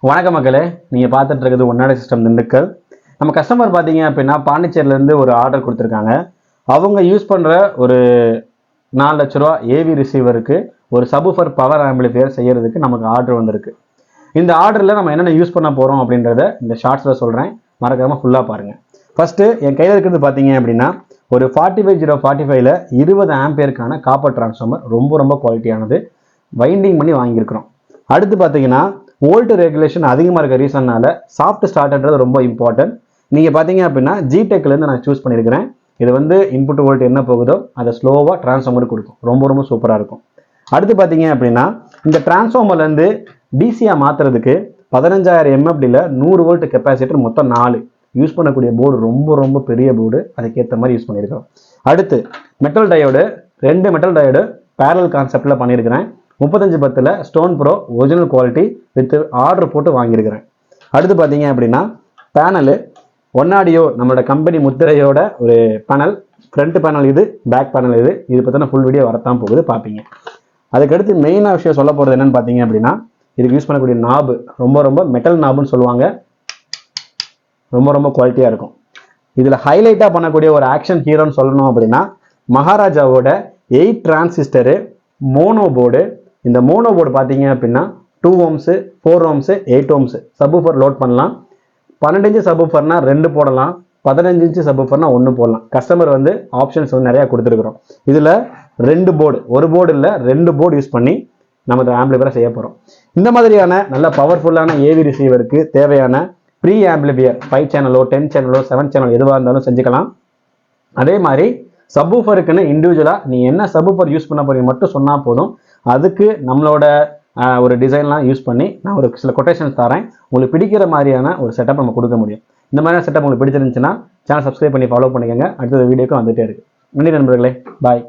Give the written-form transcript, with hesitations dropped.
வணக்கம் மக்களே, நீங்கள் பார்த்துட்டு இருக்கிறது ஒன்னாட சிஸ்டம் திண்டுக்கல். நம்ம கஸ்டமர் பார்த்தீங்க அப்படின்னா பாண்டிச்சேரியிலேருந்து ஒரு ஆர்டர் கொடுத்துருக்காங்க. அவங்க யூஸ் பண்ணுற ஒரு 4 லட்ச ரூபா ஏவி ரிசீவருக்கு ஒரு சபூஃபர் பவர் ஆம்பிளிஃபையர் செய்யறதுக்கு நமக்கு ஆர்டர் வந்திருக்கு. இந்த ஆர்டரில் நம்ம என்னென்ன யூஸ் பண்ண போகிறோம் அப்படின்றத இந்த ஷார்ட்ஸில் சொல்கிறேன், மறக்காமல் ஃபுல்லாக பாருங்கள். ஃபஸ்ட்டு என் கையில் இருக்கிறது பார்த்தீங்க அப்படின்னா ஒரு 45045ல் 20 ஆம்பியருக்கான காப்பர் டிரான்ஸ்ஃபார்மர், ரொம்ப குவாலிட்டியானது, வைண்டிங் பண்ணி வாங்கியிருக்கிறோம். அடுத்து பார்த்தீங்கன்னா வோல்ட் ரெகுலேஷன் அதிகமாக இருக்க ரீசன்னால சாஃப்ட் ஸ்டார்ட்ன்றது ரொம்ப இம்பார்ட்டன்ட். நீங்கள் பார்த்தீங்க அப்படின்னா ஜிடெக்லேருந்து நான் சூஸ் பண்ணியிருக்கிறேன். இது இன்புட் வோல்ட் என்ன போகுதோ அதை ஸ்லோவாக டிரான்ஸ்ஃபார்மர் கொடுக்கும், ரொம்ப சூப்பராக இருக்கும். அடுத்து பார்த்தீங்க அப்படின்னா இந்த டிரான்ஸ்ஃபார்மர்லேருந்து டிசியாக மாற்றுறதுக்கு 15000 எம்எஃப்டியில் 100 வோல்ட் கெப்பாசிட்டர், மொத்தம் 4 யூஸ் பண்ணக்கூடிய போர்டு, ரொம்ப பெரிய போர்டு, அதுக்கேற்ற மாதிரி யூஸ் பண்ணியிருக்கிறோம். அடுத்து metal diode, 2 metal diode parallel கான்செப்டில் பண்ணியிருக்கிறேன். 3510 stone pro original quality with order போட்டு வாங்கியிருக்கிறேன். அடுத்து பார்த்தீங்க அப்படின்னா பேனலு ஒன்னாடியோ, நம்மளோட கம்பெனி முத்திரையோட ஒரு பேனல், ஃப்ரண்ட் பேனல் இது, பேக் பேனல் இது. இது பற்றின ஃபுல் வீடியோ வரத்தான் போகுது, பார்ப்பீங்க. அதுக்கடுத்து மெயினாக விஷயம் சொல்ல போகிறது என்னன்னு பார்த்தீங்க அப்படின்னா இதுக்கு யூஸ் பண்ணக்கூடிய நாபு ரொம்ப மெட்டல் நாபுன்னு சொல்லுவாங்க, ரொம்ப குவாலிட்டியாக இருக்கும். இதில் ஹைலைட்டாக பண்ணக்கூடிய ஒரு ஆக்ஷன் ஹீரோன்னு சொல்லணும் அப்படின்னா மகாராஜாவோட 8 டிரான்சிஸ்டரு மோனோ போர்டு. இந்த மோனோ போர்டு பார்த்தீங்க அப்படின்னா 2 ohms 4 ohms 8 ohms subwoofer load பண்ணலாம். 12 இன்ச் சப்வூஃபர்னா 2 போடலாம், 15 இன்ச் சப்வூஃபர்னா 1 போடலாம். கஸ்டமர் ஆப்ஷன்ஸ் நிறையா கொடுத்துருக்குறோம். இதில் 2 போர்டு, ஒரு போர்டு இல்லை 2 போர்டு யூஸ் பண்ணி நம்ம ஆம்பிளிஃபையரை செய்ய போகிறோம். இந்த மாதிரியான நல்ல பவர்ஃபுல்லான ஏவி ரிசீவருக்கு தேவையான ப்ரீ ஆம்பிளிஃபையர் 5 சேனலோ 10 சேனலோ 7 சேனல் எதுவாக இருந்தாலும் செஞ்சுக்கலாம். அதே மாதிரி சப்வூஃபருக்குன்னு இண்டிவிஜுவலாக நீ என்ன சப்வூஃபர் யூஸ் பண்ண போறீங்க மட்டும் சொன்னால் போதும். அதுக்கு நம்மளோட ஒரு டிசைன்லாம் யூஸ் பண்ணி நான் ஒரு சில கொட்டேஷன்ஸ் தரேன். உங்களுக்கு பிடிக்கிற மாதிரியான ஒரு செட்டப் நம்ம கொடுக்க முடியும். இந்த மாதிரியான செட்டப் உங்களுக்கு பிடிச்சிருந்துச்சுன்னா சேனல் சப்ஸ்கிரைப் பண்ணி ஃபாலோ பண்ணிக்கோங்க. அடுத்த வீடியோக்கு வந்துட்டே இருக்கு. நன்றி நண்பர்களே, பாய்.